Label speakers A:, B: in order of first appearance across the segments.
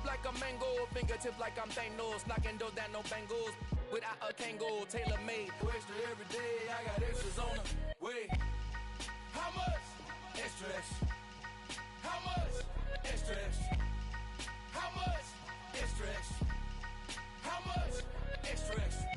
A: like a mango, fingertips like I'm Thanos, knocking those down no bangles. Without a Kango, tailor-made. Extra every day, I got extras on the way. How much? Extra, extra. How much? Extra, extra. How much? Extra, extra. How much? Extra, extra.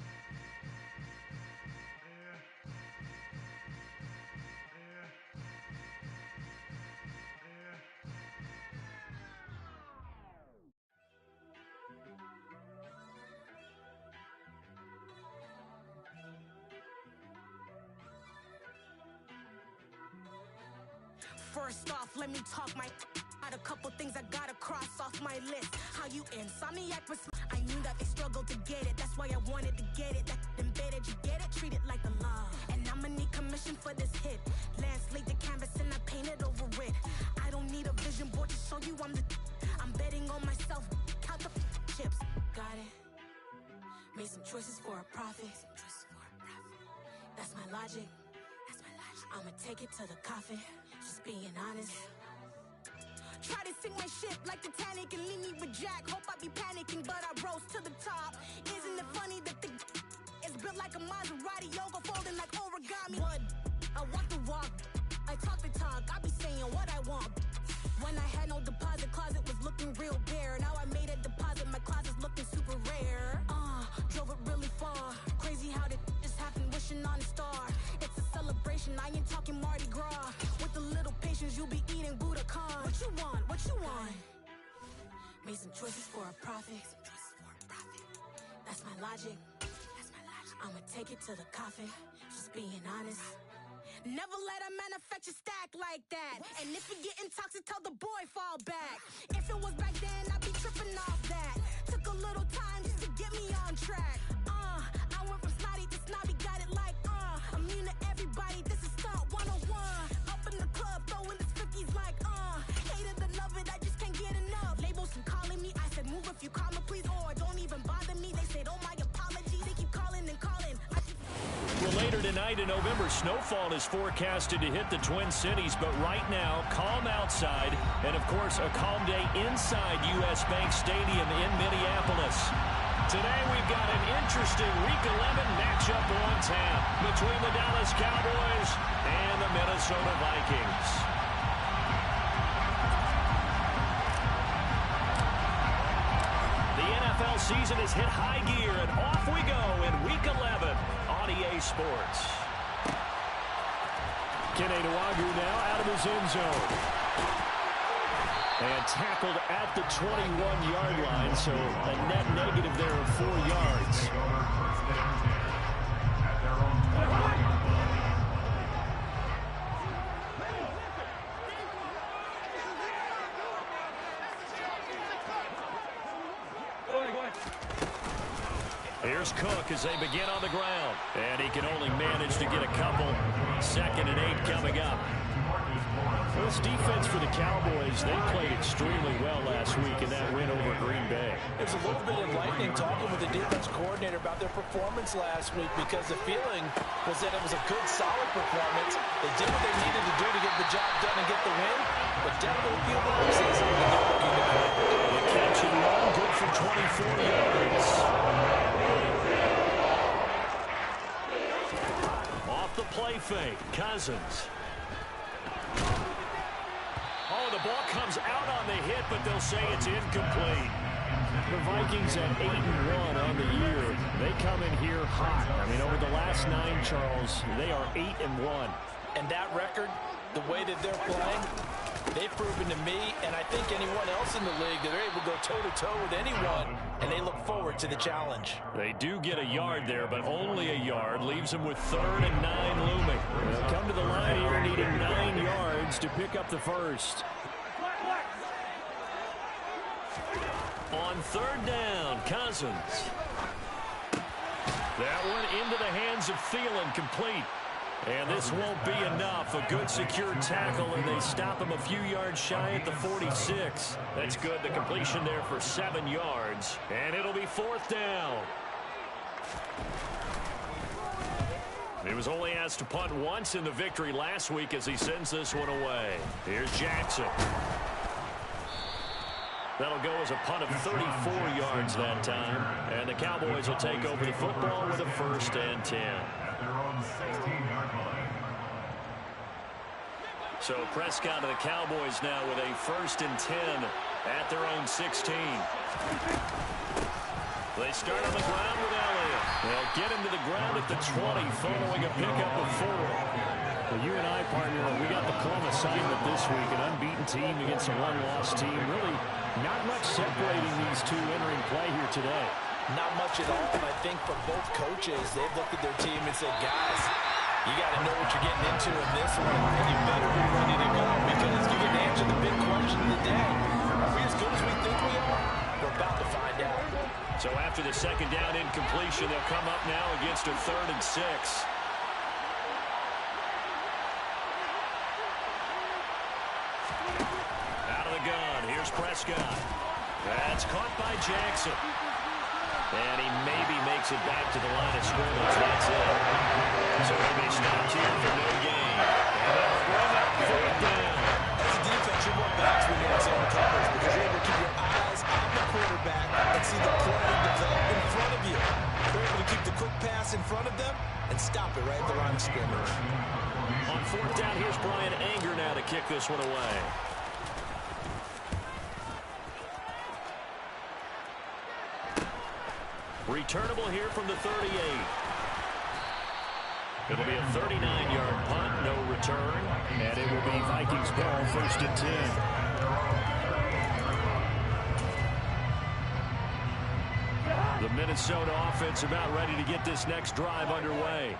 B: First off, let me talk my got a couple things I gotta cross off my list. How you insomniac with I knew that they struggled to get it. That's why I wanted to get it. That embedded, you get it? Treat it like a law. And I'ma need commission for this hit. Lance laid the canvas and I painted over it. I don't need a vision board to show you I'm betting on myself. Count the chips. Got it. Made some choices for a profit. That's my logic. I'ma take it to the coffin. Just being honest. Try to sink my ship like Titanic and leave me with Jack. Hope I be panicking, but I rose to the top. Isn't it funny that the is built like a Maserati, yoga folding like origami? What? I walk the walk, I talk the talk. I be saying what I want. When I had no deposit, closet was looking real bare. Now I made a deposit, my closet's looking super rare. Drove it really far. Crazy how did just happen, wishing on a star. It's a celebration, I ain't talking Mardi Gras. With a little patience, you'll be eating Budokan. What you want? What you want? Made some choices for a profit. That's my logic. I'ma take it to the coffin. Just being honest. Never let a manufacture stack like that. And if you getting toxic, tell the boy fall back. If it was back then, I'd be tripping off that. Took a little time just to get me on track. I went from snotty to snobby, got it like immune to everybody, this is stunt 101. Up in the club, throwing the cookies like hate it or love it, I just can't get enough. Labels keep calling me, I said move if you call me please, or don't even bother me. They said oh my apologies, they keep calling and calling.
C: Well, later tonight in November, snowfall is forecasted to hit the Twin Cities, but right now, calm outside, and of course, a calm day inside U.S. Bank Stadium in Minneapolis. Today, we've got an interesting Week 11 matchup on tap between the Dallas Cowboys and the Minnesota Vikings. The NFL season has hit high gear, and off we go in Week 11 on EA Sports. Kenny Nwagu now out of his end zone. And tackled at the 21-yard line, so a net negative there of 4 yards. Here's Cook as they begin on the ground. And he can only manage to get a couple. 2nd and 8 coming up. This defense for the Cowboys, they played extremely well last week in that win over Green Bay.
D: It's a little bit enlightening talking with the defense coordinator about their performance last week, because the feeling was that it was a good, solid performance. They did what they needed to do to get the job done and get the win, but definitely feel the offseason that they're looking at.
C: The catch and run, good for 24 yards. Off the play fake, Cousins. Oh, the ball comes out on the hit, but they'll say it's incomplete. The Vikings at 8-1 on the year. They come in here hot. I mean, over the last 9, Charles, they are 8-1.
D: And that record, the way that they're playing, they've proven to me, and I think anyone else in the league, that they're able to go toe-to-toe with anyone, and they look forward to the challenge.
C: They do get a yard there, but only a yard. Leaves them with 3rd and 9 looming. They'll come to the line here needing 9 yards to pick up the first. On 3rd down, Cousins. That one into the hands of Thielen, complete. And this won't be enough. A good secure tackle, and they stop him a few yards shy at the 46. That's good. The completion there for 7 yards. And it'll be 4th down. He was only asked to punt once in the victory last week as he sends this one away. Here's Jackson. That'll go as a punt of 34 yards that time. And the Cowboys will take over the football with a 1st and 10. So Prescott of the Cowboys now with a 1st and 10 at their own 16. They start on the ground with Elliott. They'll get him to the ground at the 20 following a pickup of 4.
E: Well, you and I, partner, we got the plum assignment this week. An unbeaten team against a one-loss team. Really not much separating these two entering play here today.
D: Not much at all. And I think for both coaches, they've looked at their team and said, guys, you got to know what you're getting into in this one. And you better be ready to go because you can answer the big question of the day. Are we as good as we think we are? We're about to find out.
C: So after the 2nd down incompletion, they'll come up now against a 3rd and 6. Out of the gun, here's Prescott. That's caught by Jackson. And he maybe makes it back to the line of scrimmage. That's it. So he'll be stopped here for no gain. And that'll bring up 4th down.
D: As a defense, you're more backs when you're in zone coverage because you're able to keep your eyes on the quarterback and see the play develop in front of you. You're able to keep the quick pass in front of them and stop it right at the line of scrimmage.
C: On 4th down, here's Brian Anger now to kick this one away. Returnable here from the 38. It'll be a 39-yard punt, no return, and it will be Vikings ball, 1st and 10. The Minnesota offense about ready to get this next drive underway.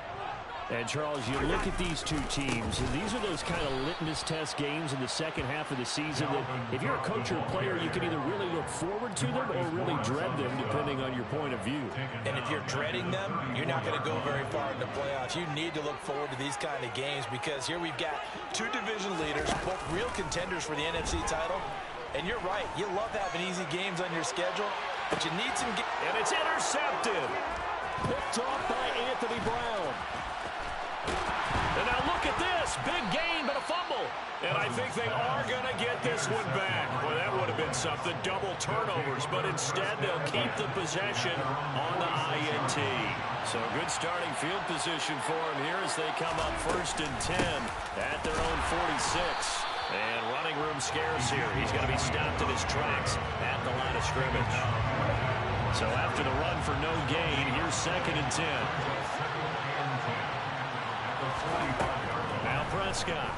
E: And, Charles, you look at these two teams, and these are those kind of litmus test games in the second half of the season that if you're a coach or a player, you can either really look forward to them or really dread them, depending on your point of view.
D: And if you're dreading them, you're not going to go very far in the playoffs. You need to look forward to these kind of games because here we've got two division leaders, both real contenders for the NFC title. And you're right, you love having easy games on your schedule, but you need some...
C: And it's intercepted.
E: Picked off by Anthony Brown.
C: And now look at this. Big gain, but a fumble. And I think they are going to get this one back. Well, that would have been something. Double turnovers. But instead, they'll keep the possession on the INT. So good starting field position for them here as they come up 1st and 10 at their own 46. And running room scarce here. He's going to be stopped in his tracks at the line of scrimmage. So after the run for no gain, here's 2nd and 10. Now Prescott.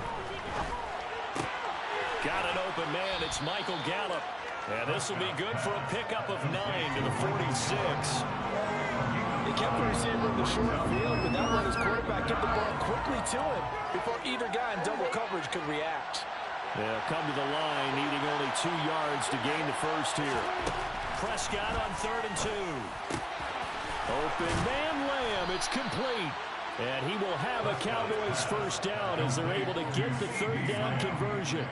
C: Got an open man. It's Michael Gallup. And this will be good for a pickup of 9 to the 46.
D: He kept the receiver in the short field, but that let his quarterback get the ball quickly to him before either guy in double coverage could react.
E: They'll come to the line, needing only 2 yards to gain the first here.
C: Prescott on 3rd and 2.
E: Open man Lamb. It's complete. And he will have a Cowboys first down as they're able to get the 3rd down conversion.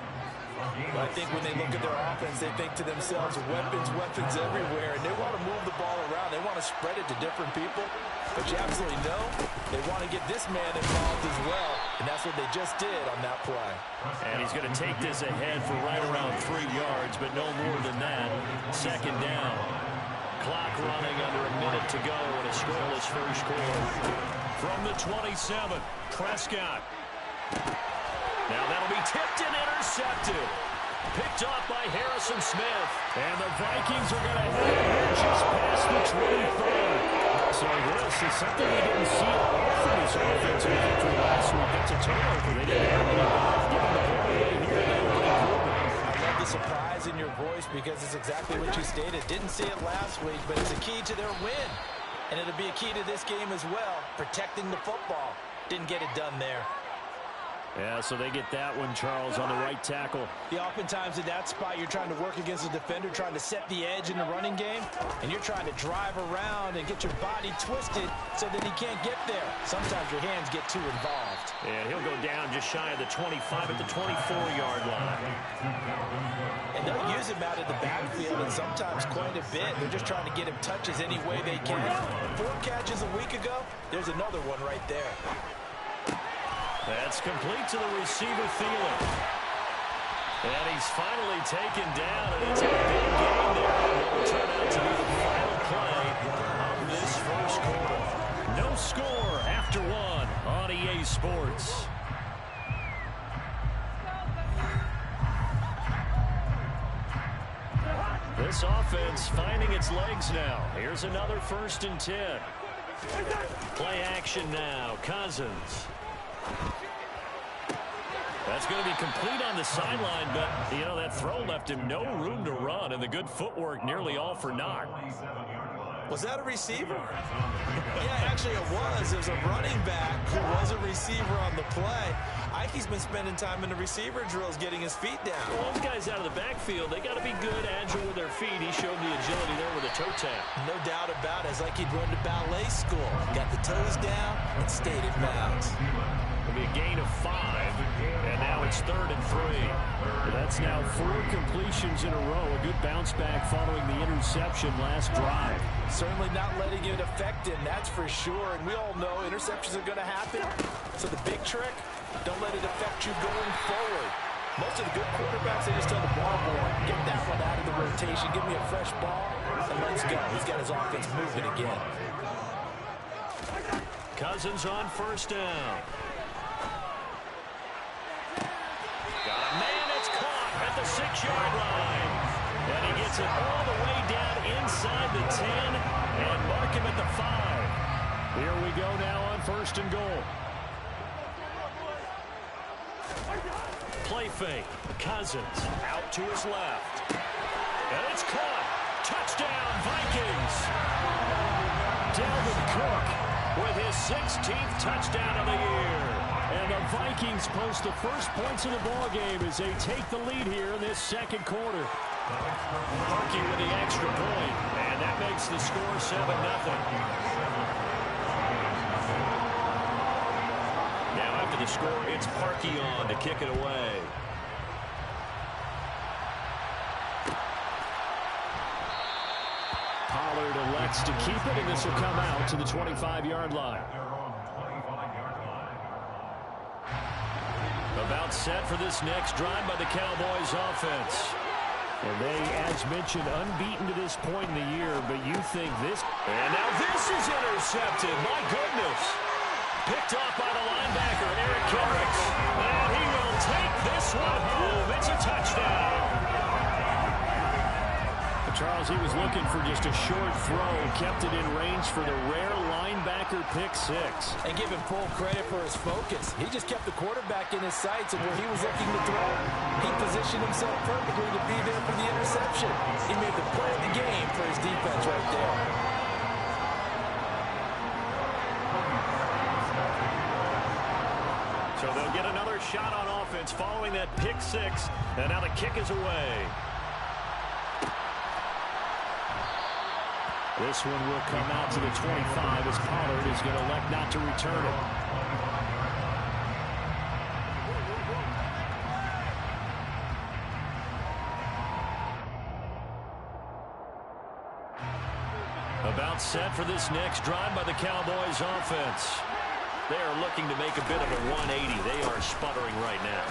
D: I think when they look at their offense, they think to themselves, weapons everywhere, and they want to move the ball around. They want to spread it to different people. But you absolutely know they want to get this man involved as well, and that's what they just did on that play.
C: And he's going to take this ahead for right around 3 yards, but no more than that. 2nd down. Clock running under a minute to go in a scoreless first quarter. From the 27, Prescott. Now that'll be tipped and intercepted. Picked off by Harrison Smith.
E: And the Vikings are going to have it here just past the 23rd. So this is something we didn't see at all from this offensive victory last week. That's a turnover. They didn't have any given the ball away here.
D: I love the surprise in your voice because it's exactly what you stated. Didn't see it last week, but it's a key to their win. And it'll be a key to this game as well, protecting the football. Didn't get it done there.
E: Yeah, so they get that one, Charles, on the right tackle.
D: Yeah, oftentimes in that spot, you're trying to work against a defender, trying to set the edge in the running game, and you're trying to drive around and get your body twisted so that he can't get there. Sometimes your hands get too involved.
C: And he'll go down just shy of the 25 at the 24-yard line.
D: And they'll use him out of the backfield, and sometimes quite a bit. They're just trying to get him touches any way they can. 4 catches a week ago, there's another one right there.
C: That's complete to the receiver, Thielen. And he's finally taken down, and it's a big game there. It will turn out to be the final play of this first quarter. No score after one on EA Sports. This offense finding its legs now. Here's another 1st and 10. Play action now. Cousins. That's going to be complete on the sideline, but, you know, that throw left him no room to run, and the good footwork nearly all for naught.
D: Was that a receiver? Yeah, actually it was. It was a running back who was a receiver on the play. Ike's been spending time in the receiver drills getting his feet down.
C: Well, those guys out of the backfield, they got to be good, agile with their feet. He showed the agility there with a toe tap.
D: No doubt about it. It's like he'd run to ballet school. Got the toes down and stayed in bounds.
C: It'll be a gain of 5, and now it's 3rd and 3.
E: That's now 4 completions in a row. A good bounce back following the interception last drive.
D: Certainly not letting it affect him, that's for sure. And we all know interceptions are going to happen. So the big trick, don't let it affect you going forward. Most of the good quarterbacks, they just tell the ball boy, get that one out of the rotation, give me a fresh ball, and let's go. He's got his offense moving again.
C: Cousins on 1st down. Got a man that's caught at the 6-yard line. And he gets it all the way down inside the 10 and mark him at the 5.
E: Here we go now on 1st and goal.
C: Play fake. Cousins out to his left. And it's caught. Touchdown, Vikings.
E: Dalvin Cook
C: With his 16th touchdown of the year.
E: And the Vikings post the first points of the ballgame as they take the lead here in this 2nd quarter.
C: Parkey with the extra point. And that makes the score 7-0. Now after the score, it's Parkey on to kick it away.
E: Pollard elects to keep it, and this will come out to the 25-yard line.
C: About set for this next drive by the Cowboys offense.
E: And they, as mentioned, unbeaten to this point in the year, but you think this...
C: And now this is intercepted. My goodness. Picked off by the linebacker, Eric Kendricks. And he will take this one home. It's a touchdown.
E: Charles, he was looking for just a short throw, kept it in range for the rare linebacker pick 6.
D: And give him full credit for his focus. He just kept the quarterback in his sights, and where he was looking to throw, he positioned himself perfectly to be there for the interception. He made the play of the game for his defense right there.
C: So they'll get another shot on offense following that pick 6, and now the kick is away.
E: This one will come out to the 25 as Pollard is going to elect not to return it.
C: About set for this next drive by the Cowboys offense. They are looking to make a bit of a 180. They are sputtering right now.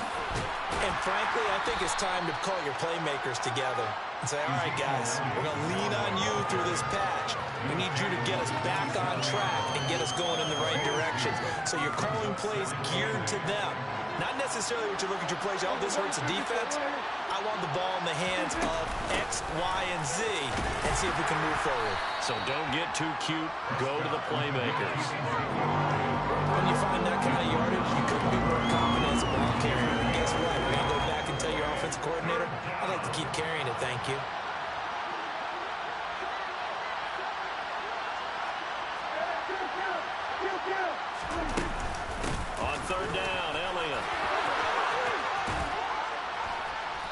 D: And frankly, I think it's time to call your playmakers together and say, all right, guys, we're going to lean on you through this patch. We need you to get us back on track and get us going in the right direction. So you're calling plays geared to them. Not necessarily what you look at your plays, oh, this hurts the defense. I want the ball in the hands of X, Y, and Z and see if we can move forward.
C: So don't get too cute. Go to the playmakers.
D: When you find that kind of yardage, you couldn't be more confident as a ball carrier. And guess what? You're going to go back and tell your offensive coordinator, I'd like to keep carrying it, thank you.
C: On 3rd down, Elliott.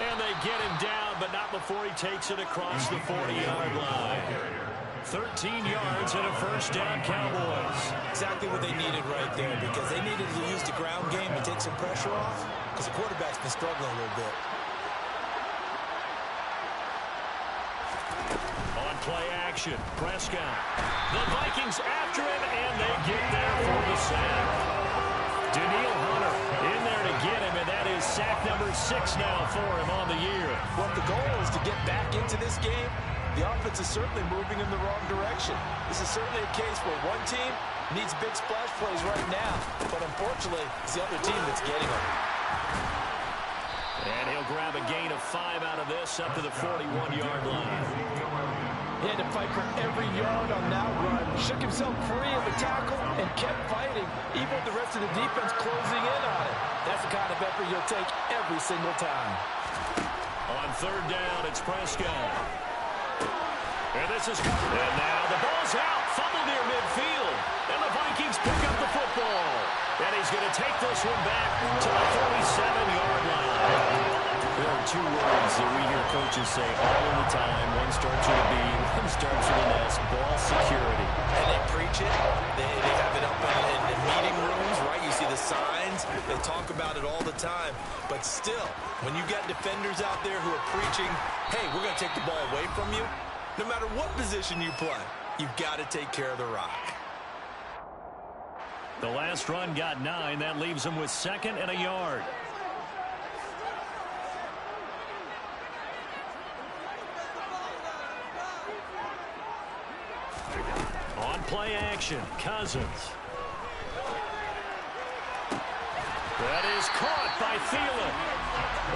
C: And they get him down, but not before he takes it across the 40-yard line. 13 yards and a 1st down, Cowboys.
D: Exactly what they needed right there, because they needed to use the ground game to take some pressure off, because the quarterback's been struggling a little bit.
C: On play action, Prescott. The Vikings after him, and they get there for the sack. Daniil Hunter in there to get him, and that is sack number 6 now for him on the year.
D: Well, if the goal is to get back into this game, the offense is certainly moving in the wrong direction. This is certainly a case where one team needs big splash plays right now, but unfortunately, it's the other team that's getting them.
C: And he'll grab a gain of 5 out of this up to the 41-yard line.
D: He had to fight for every yard on that run. Shook himself free of the tackle and kept fighting, even with the rest of the defense closing in on it. That's the kind of effort you'll take every single time.
C: On third down, it's Prescott. And now the ball's out. Fumble near midfield. And the Vikings pick up the football. And he's going to take this one back to the 47-yard line. There are 2 words that we hear coaches say all the time. One starts with a B, one starts with an S. Ball security.
D: And they preach it. They have it up in meeting rooms, right? You see the signs. They talk about it all the time. But still, when you got defenders out there who are preaching, hey, we're going to take the ball away from you, no matter what position you play, you've got to take care of the rock.
C: The last run got 9. That leaves him with 2nd and a yard. On play action, Cousins. That is caught by Thielen.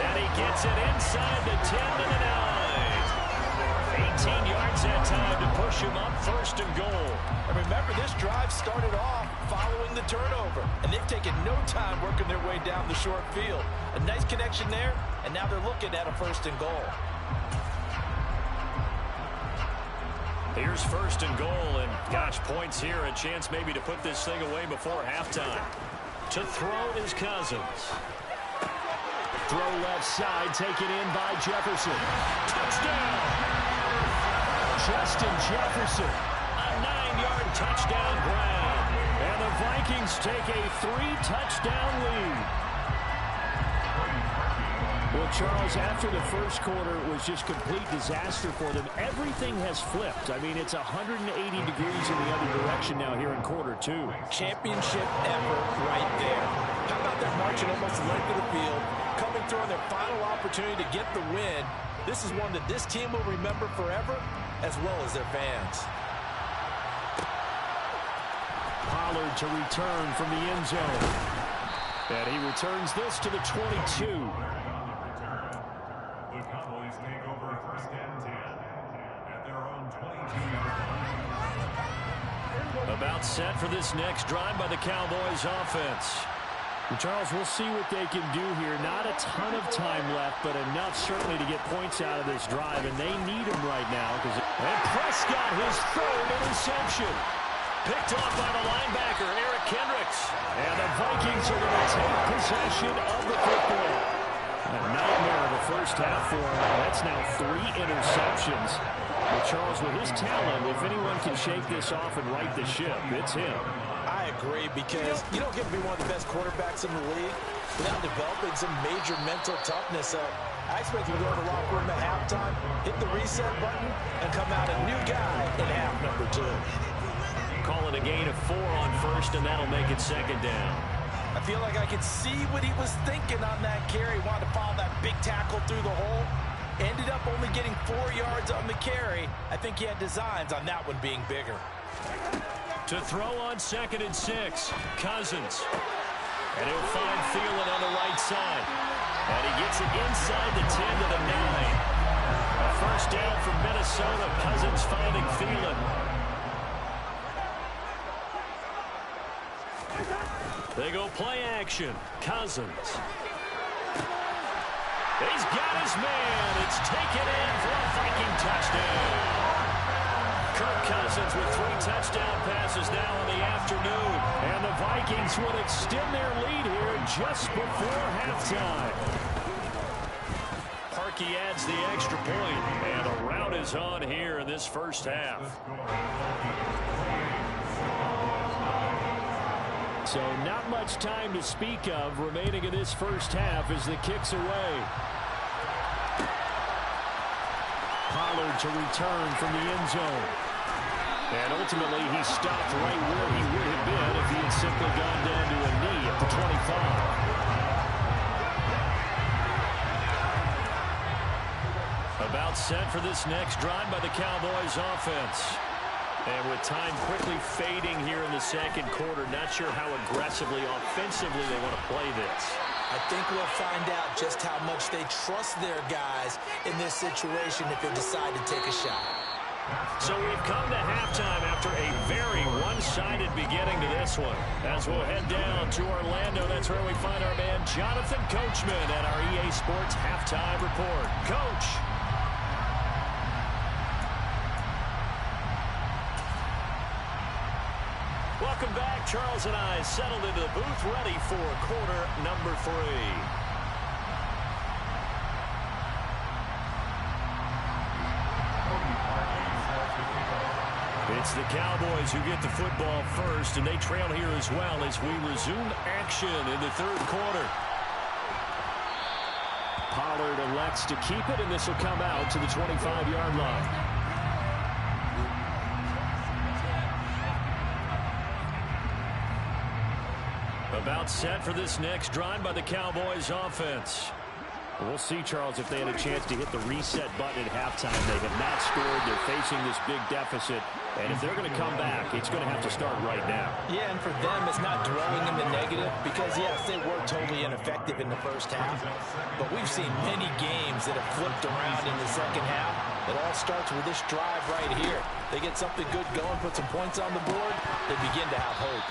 C: And he gets it inside the 10 to the 9. 18 yards that time to push him up 1st and goal.
D: And remember, this drive started off following the turnover. And they've taken no time working their way down the short field. A nice connection there, and now they're looking at a 1st and goal.
C: Here's 1st and goal, and gosh, points here. A chance maybe to put this thing away before halftime. To throw is Cousins. Throw left side, taken in by Jefferson. Touchdown! Justin Jefferson. A 9-yard touchdown grab. And the Vikings take a 3-touchdown lead. Well, Charles, after the first quarter was just complete disaster for them, everything has flipped. I mean, it's 180 degrees in the other direction now here in quarter 2.
D: Championship effort right there. How about that marching almost the length of the field, coming through on their final opportunity to get the win? This is one that this team will remember forever, as well as their fans.
C: Pollard to return from the end zone. And he returns this to the 22. About set for this next drive by the Cowboys offense. And Charles, we'll see what they can do here. Not a ton of time left, but enough certainly to get points out of this drive, and they need them right now. And Prescott, his 3rd interception. Picked off by the linebacker, Eric Kendricks. And the Vikings are going to take possession of the football. A nightmare of the first half for him. That's now 3 interceptions. But Charles, with his talent, if anyone can shake this off and right the ship, it's him.
D: I agree, because you don't get to be one of the best quarterbacks in the league without developing some major mental toughness. So I expect him to go to the locker room at halftime, hit the reset button, and come out a new guy in half number 2.
C: Call it a gain of 4 on 1st, and that'll make it 2nd down.
D: I feel like I could see what he was thinking on that carry. Wanted to follow that big tackle through the hole. Ended up only getting 4 yards on the carry. I think he had designs on that one being bigger.
C: To throw on 2nd and 6, Cousins. And he'll find Thielen on the right side. And he gets it inside the 10 to the 9. A 1st down from Minnesota. Cousins finding Thielen. They go play action. Cousins. He's got his man. It's taken in for a Viking touchdown. Kirk Cousins with 3 touchdown passes now in the afternoon. And the Vikings will extend their lead here just before halftime. Parkey adds the extra point. And a rout is on here in this first half. So not much time to speak of remaining in this first half as the kick's away. Pollard to return from the end zone. And ultimately he stopped right where he would have been if he had simply gone down to a knee at the 25. About set for this next drive by the Cowboys offense. And with time quickly fading here in the second quarter, not sure how aggressively, offensively they want to play this.
D: I think we'll find out just how much they trust their guys in this situation if they decide to take a shot.
C: So we've come to halftime after a very one-sided beginning to this one. As we'll head down to Orlando, that's where we find our man Jonathan Coachman at our EA Sports Halftime Report. Coach. Welcome back. Charles and I settled into the booth ready for quarter number 3. It's the Cowboys who get the football first, and they trail here as well as we resume action in the third quarter. Pollard elects to keep it, and this will come out to the 25-yard line. About set for this next drive by the Cowboys offense. We'll see, Charles, if they had a chance to hit the reset button at halftime. They have not scored. They're facing this big deficit. And if they're going to come back, it's going to have to start right now.
D: Yeah, and for them, it's not dwelling in the negative because, yes, they were totally ineffective in the first half. But we've seen many games that have flipped around in the second half. It all starts with this drive right here. They get something good going, put some points on the board, they begin to have hope.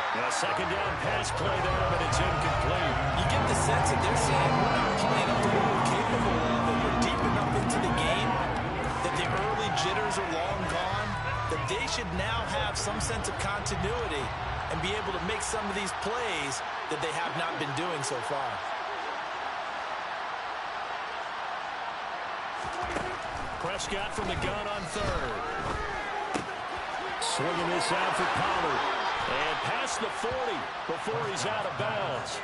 C: And a second down pass play there, but it's incomplete.
D: You get the sense that they're saying we're not playing up to what we're capable of, and we're deep enough into the game that the early jitters are long gone, that they should now have some sense of continuity and be able to make some of these plays that they have not been doing so far.
C: Prescott from the gun on third. Swinging this out for Pollard. And past the 40 before he's out of bounds.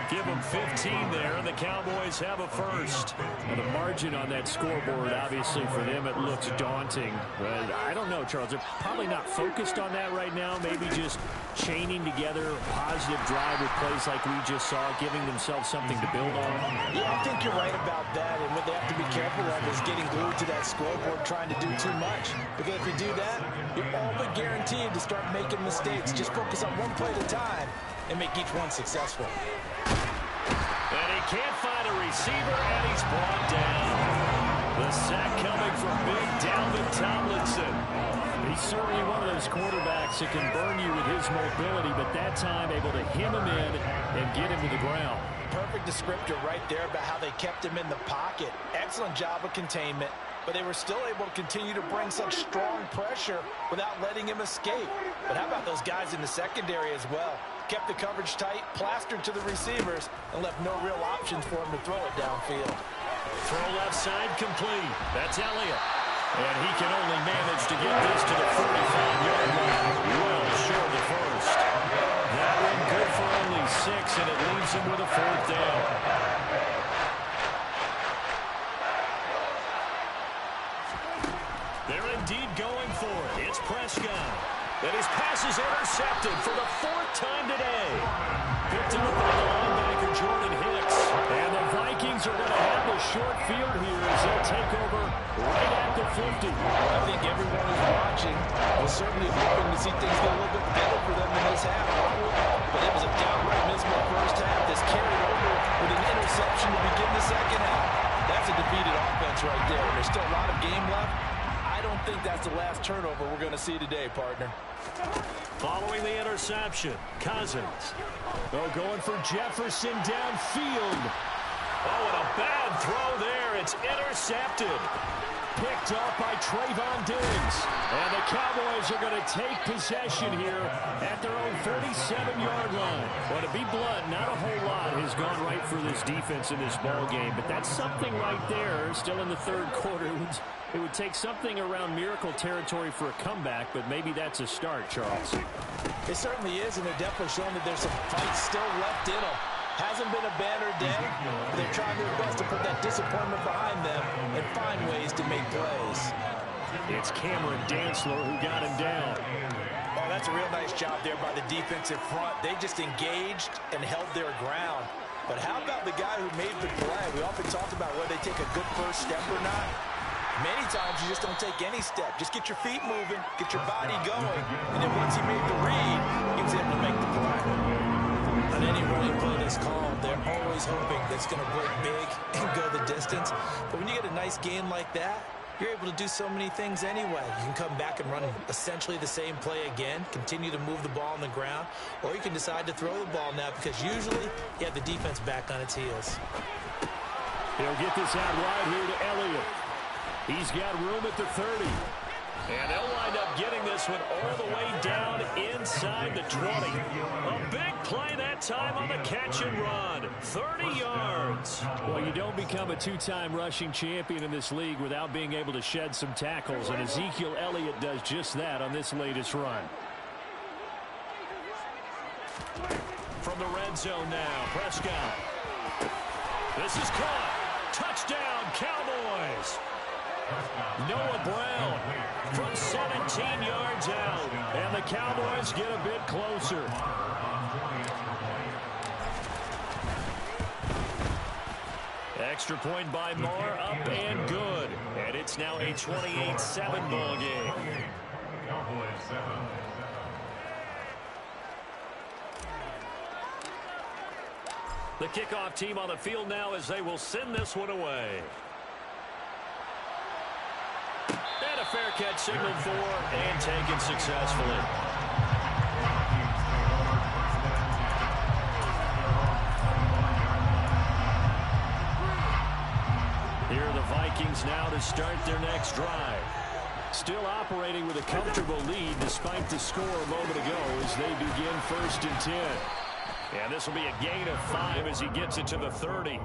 C: Give him 15 there, and the Cowboys have a first. And the margin on that scoreboard, obviously for them, it looks daunting. But I don't know, Charles. They're probably not focused on that right now. Maybe just chaining together a positive drive with plays like we just saw, giving themselves something to build on.
D: Yeah, I think you're right about that. And what they have to be careful of is getting glued to that scoreboard trying to do too much. Because if you do that, you're all but guaranteed to start making mistakes. Just focus on one play at a time and make each one successful.
C: And he can't find a receiver, and he's brought down. The sack coming from big Dalvin Tomlinson. He's certainly one of those quarterbacks that can burn you with his mobility, but that time able to hem him in and get him to the ground.
D: Perfect descriptor right there about how they kept him in the pocket. Excellent job of containment, but they were still able to continue to bring such strong pressure without letting him escape. But how about those guys in the secondary as well? Kept the coverage tight, plastered to the receivers, and left no real options for him to throw it downfield.
C: Throw left side complete. That's Elliott. And he can only manage to get this to the 45-yard line. Well short of the first. That one good for only 6, and it leaves him with a fourth down. They're indeed going for it. It's Prescott. And his pass is intercepted for the 4th time today. Picked up by the linebacker, Jordan Hicks. And the Vikings are going to have the short field here as they'll take over right at the 50.
D: I think everyone who's watching was certainly hoping to see things get a little bit better for them in this half. But it was a downright miserable first half that's carried over with an interception to begin the second half. That's a defeated offense right there. There's still a lot of game left. I don't think that's the last turnover we're going to see today, partner.
C: Following the interception, Cousins. Oh, going for Jefferson downfield. Oh, and a bad throw there. It's intercepted. Picked up by Trayvon Diggs. And the Cowboys are going to take possession here at their own 37-yard line. Well, to be blunt, not a whole lot has gone right for this defense in this ball game, but that's something right there. Still in the third quarter. It would take something around miracle territory for a comeback, but maybe that's a start, Charles.
D: It certainly is, and they're definitely showing that there's some fight still left in them. Hasn't been a banner day. They're trying their best to put that disappointment behind them and find ways to make plays.
C: It's Cameron Dantzler who got him down.
D: Oh, that's a real nice job there by the defensive front. They just engaged and held their ground. But how about the guy who made the play? We often talk about whether they take a good first step or not. Many times you just don't take any step. Just get your feet moving, get your body going, and then once he made the read, he was able to make the play. On any running play that's called, they're always hoping that's going to break big and go the distance. But when you get a nice gain like that, you're able to do so many things anyway. You can come back and run essentially the same play again, continue to move the ball on the ground, or you can decide to throw the ball now because usually you have the defense back on its heels.
E: He'll get this out wide here to Elliott. He's got room at the 30.
C: And they'll wind up getting this one all the way down inside the 20. A big play that time on the catch and run. 30 yards.
E: Well, you don't become a two-time rushing champion in this league without being able to shed some tackles, and Ezekiel Elliott does just that on this latest run.
C: From the red zone now, Prescott. This is caught. Touchdown, Cowboys. Noah Brown from 17 yards out.
E: And the Cowboys get a bit closer.
C: Extra point by Moore, up and good. And it's now a 28-7 ball game. The kickoff team on the field now as they will send this one away. And a fair catch signaled for and taken successfully. Here are the Vikings now to start their next drive.
E: Still operating with a comfortable lead despite the score a moment ago as they begin 1st and 10.
C: And this will be a gain of 5 as he gets it to the 30.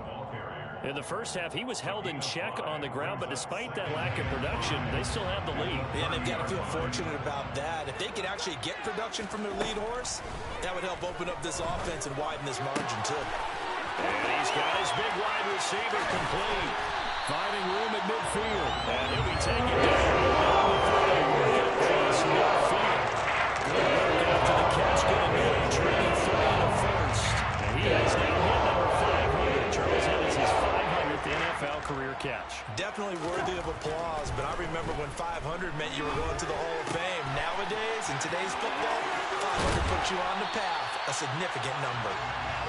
C: In the first half, he was held in check on the ground, but despite that lack of production, they still have the lead.
D: And they've got to feel fortunate about that. If they could actually get production from their lead horse, that would help open up this offense and widen this margin, too.
C: And these guys, big wide receiver complete.
E: Finding room at midfield.
C: And he'll be taken down. Across midfield. Good work after the catch. Getting good. Trading 3 in the first. And he has now hit number 500. Charles Evans his 500th NFL career catch.
D: Definitely worthy of applause, but I remember when 500 meant you were going to the Hall of Fame. Nowadays, in today's football, 500 puts you on the path, a significant number.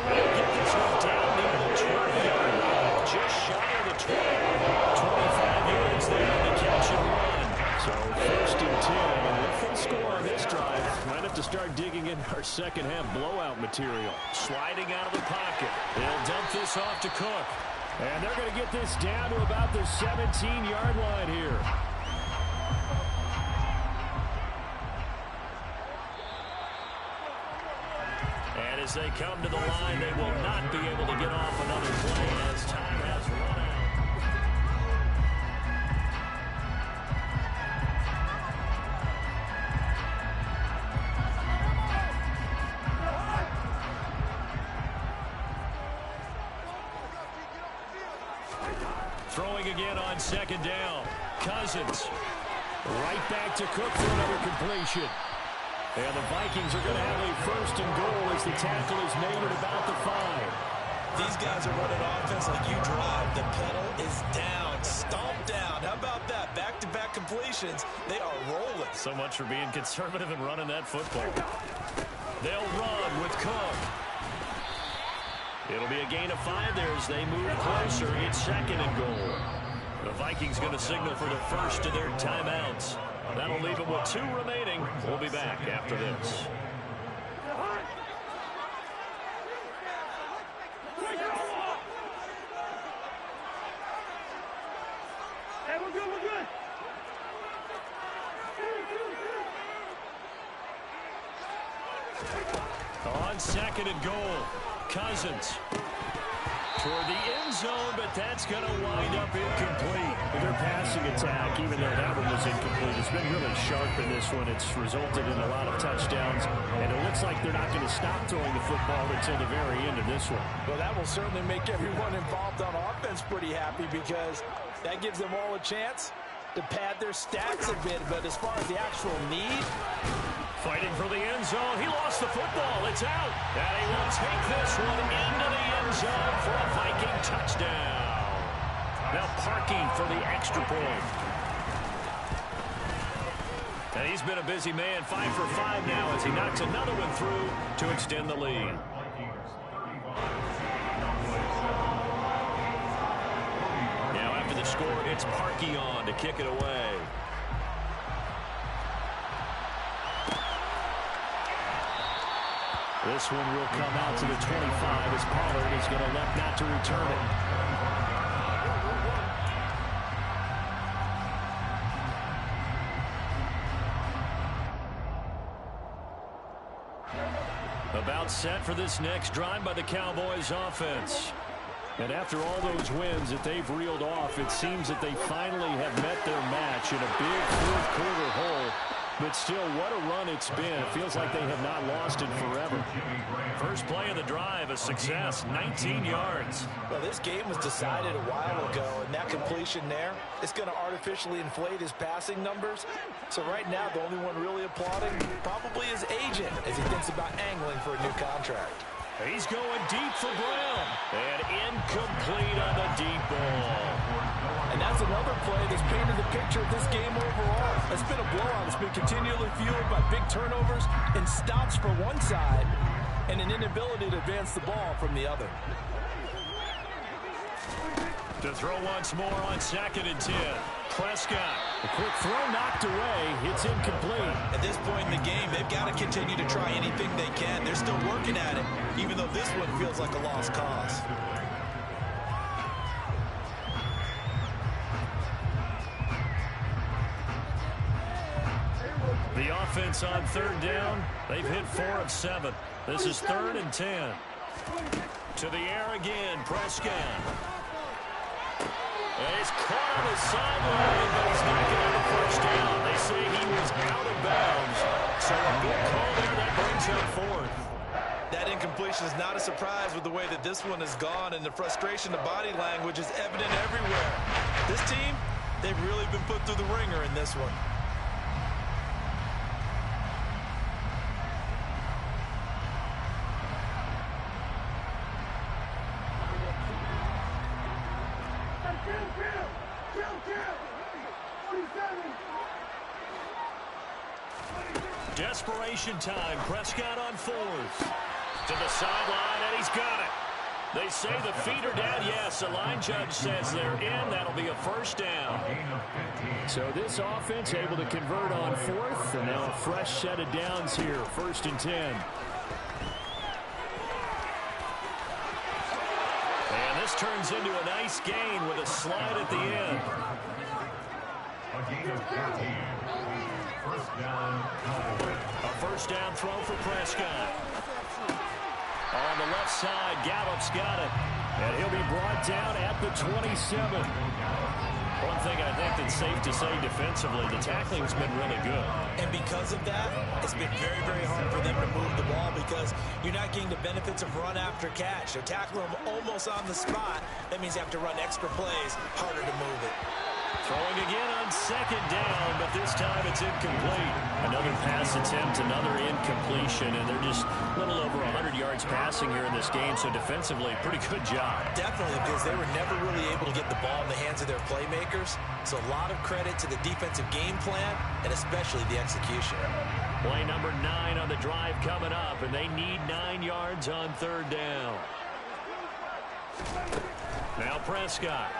C: They'll get this one down near the 20-yard line, just shy of the 20. 25 yards there on the catch and run.
E: So 1st and 10, and if they score on this drive, might have to start digging in our second half blowout material.
C: Sliding out of the pocket. They'll dump this off to Cook.
E: And they're going to get this down to about the 17-yard line here.
C: And as they come to the line, they will not be able to get off another play as time has run out. Throwing again on 2nd down. Cousins.
E: Right back to Cook for another completion. And the Vikings are going to have a 1st and goal as the tackle is made at about the 5.
D: These guys are running offense like you drive. The pedal is down, stomped down. How about that? Back-to-back completions. They are rolling.
C: So much for being conservative and running that football. They'll run with Cook. It'll be a gain of 5 there as they move closer. It's 2nd and goal. The Vikings going to signal for the first of their timeouts. That'll leave them with 2 remaining. We'll be back after this.
F: Hey, we're good, we're good.
C: On 2nd and goal, Cousins toward the end zone, but that's going to wind up incomplete.
E: Their passing attack, even though that one was incomplete, has been really sharp in this one. It's resulted in a lot of touchdowns, and it looks like they're not going to stop throwing the football until the very end of this one.
D: Well, that will certainly make everyone involved on offense pretty happy because that gives them all a chance to pad their stats a bit. But as far as the actual need,
C: Fighting for the end zone. He lost the football. It's out. And he will take this one into the end zone for a Viking touchdown. Now Parkey for the extra point. And he's been a busy man. 5 for 5 now as he knocks another one through to extend the lead. Now after the score, it's Parkey on to kick it away. This one will come out to the 25 as Pollard is going to elect not to return it. About set for this next drive by the Cowboys offense. And after all those wins that they've reeled off, it seems that they finally have met their match in a big fourth-quarter hole. But still, what a run it's been. It feels like they have not lost it forever. First play of the drive, a success, 19 yards.
D: Well, this game was decided a while ago, and that completion there is going to artificially inflate his passing numbers. So right now, the only one really applauding probably his agent as he thinks about angling for a new contract.
C: He's going deep for Brown. And incomplete on the deep ball.
D: And that's another play that's painted the picture of this game overall. It's been a blowout. It's been continually fueled by big turnovers and stops for one side and an inability to advance the ball from the other.
C: To throw once more on 2nd and 10. Prescott.
E: A quick throw knocked away. It's incomplete.
G: At this point in the game, they've got to continue to try anything they can. They're still working at it, even though this one feels like a lost cause.
C: The offense on 3rd down. They've hit 4 of 7. This is 3rd and 10. To the air again, Prescott. And he's caught on the sideline, but he's not getting the first down. They say he was out of bounds. So a good call there that brings up 4th.
G: That incompletion is not a surprise with the way that this one has gone, and the frustration, the body language is evident everywhere. This team, they've really been put through the ringer in this one.
C: Desperation time. Prescott on 4th. To the sideline, and he's got it. They say the feet are down. Yes, the line judge says they're in. That'll be a first down.
E: So this offense able to convert on 4th, and now a fresh set of downs here. 1st and 10.
C: And this turns into a nice gain with a slide at the end. A first down throw for Prescott. On the left side, Gallup's got it.
E: And he'll be brought down at the 27.
C: One thing I think that's safe to say defensively, the tackling's been really good.
G: And because of that, it's been very, very hard for them to move the ball because you're not getting the benefits of run after catch. They're tackling them almost on the spot. That means you have to run extra plays, harder to move it.
C: Throwing again on 2nd down, but this time it's incomplete. Another pass attempt, another incompletion, and they're just a little over 100 yards passing here in this game, so defensively, pretty good job.
G: Definitely, because they were never really able to get the ball in the hands of their playmakers, so a lot of credit to the defensive game plan and especially the execution.
C: Play number 9 on the drive coming up, and they need 9 yards on 3rd down. Now Prescott.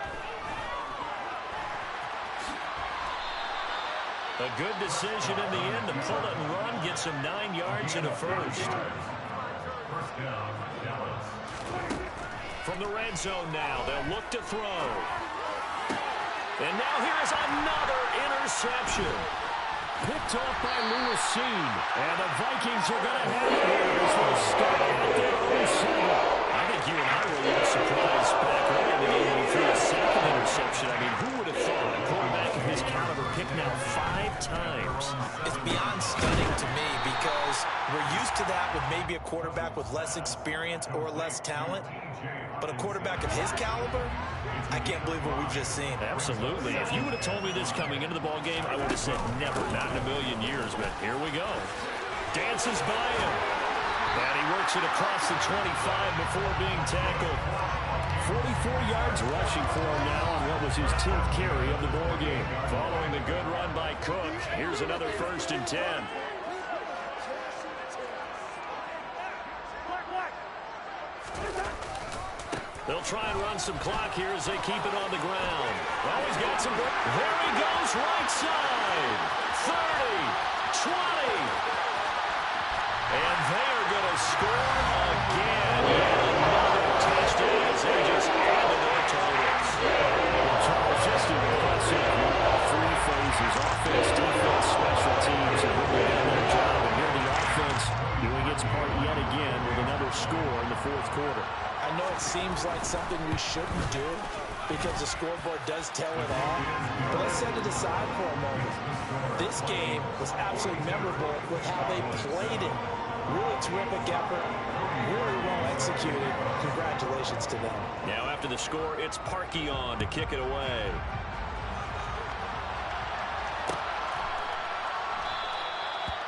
C: A good decision in the end to pull it and run, gets him 9 yards and a first. From the red zone now, they'll look to throw. And now here's another interception.
E: Picked off by Lewisine. And the Vikings are going to have it here as they start at their own 7.
C: I think you and I were a little surprised back early in the game when he threw a 2nd interception. I mean, who would have thought a quarterback of his caliber picked now 5 times?
G: It's beyond stunning to me because we're used to that with maybe a quarterback with less experience or less talent. But a quarterback of his caliber, I can't believe what we've just seen.
C: Absolutely. If you would have told me this coming into the ball game, I would have said never, not in a million years. But here we go. dances by him. And he works it across the 25 before being tackled. 44 yards rushing for him now on what was his 10th carry of the ball game. Following the good run by Cook, here's another 1st and 10. They'll try and run some clock here as they keep it on the ground. Oh, he's got some. There he goes, right side. 30, 20. And they are going to score again. Yet another touchdown as they just add to their totals.
E: Charles, just impressive in all three phases. Offense, defense, special teams have really done their job. And here the offense doing its part yet again with another score in the 4th quarter.
D: I know it seems like something we shouldn't do because the scoreboard does tell it all, but let's set it aside for a moment. This game was absolutely memorable with how they played it. Really terrific effort, really well executed. Congratulations to them.
C: Now after the score, it's Parkey on to kick it away.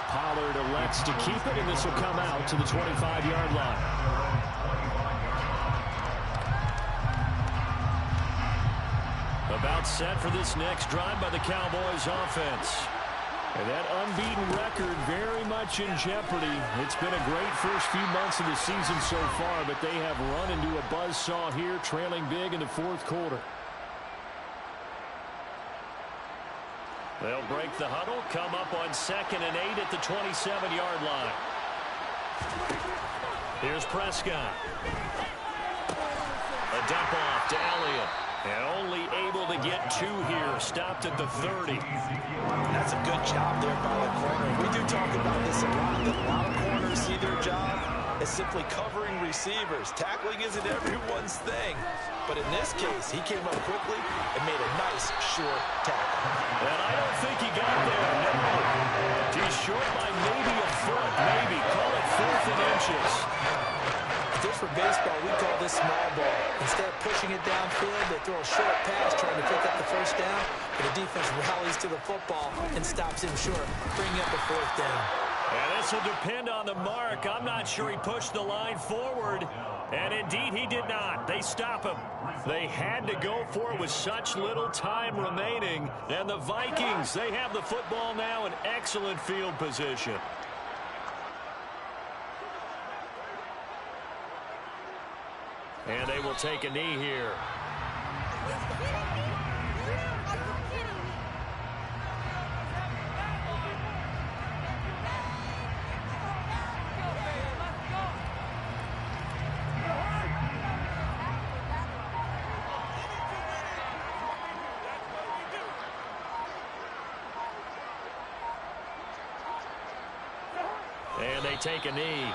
E: Pollard elects to keep it, and this will come out to the 25-yard line.
C: About set for this next drive by the Cowboys offense.
E: And that unbeaten record very much in jeopardy. It's been a great first few months of the season so far, but they have run into a buzzsaw here, trailing big in the 4th quarter.
C: They'll break the huddle, come up on 2nd and 8 at the 27-yard line. Here's Prescott. A dump off to Elliott. And only able to get 2 here. Stopped at the 30.
D: That's a good job there by the corner. We do talk about this a lot, that a lot of corners see their job as simply covering receivers. Tackling isn't everyone's thing. But in this case, he came up quickly and made a nice, short tackle.
C: And I don't think he got there. No. He's short by maybe a foot. Maybe. Call it 4th and inches.
D: Just for baseball, we call this small ball. Instead of pushing it downfield, they throw a short pass trying to pick up the 1st down, but the defense rallies to the football and stops him short, bringing up the 4th down.
C: And this will depend on the mark. I'm not sure he pushed the line forward, and indeed he did not. They stop him. They had to go for it with such little time remaining, and the Vikings, they have the football now in excellent field position. And they will take a knee here. And they take a knee.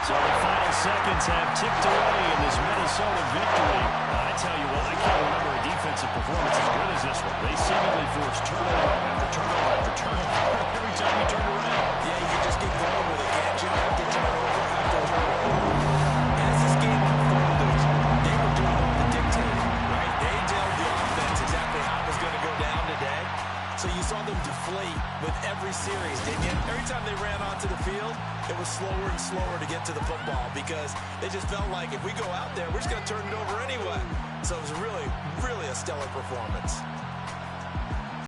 C: So the final seconds have ticked away in this Minnesota victory. I tell you what, I can't remember a defensive performance as good as this one. They seemingly forced turnover after turnover after turnover every time you turn around.
D: Yeah, you can just keep going with it, can't you? After turnover after turnover. As this game unfolded, they were doing all the dictating, right? They told the offense exactly how it was going to go down today. So you saw them deflate with every series, didn't you? Every time they ran onto the field, it was slower and slower to get to the football because they just felt like if we go out there, we're just going to turn it over anyway. So it was really, really a stellar performance.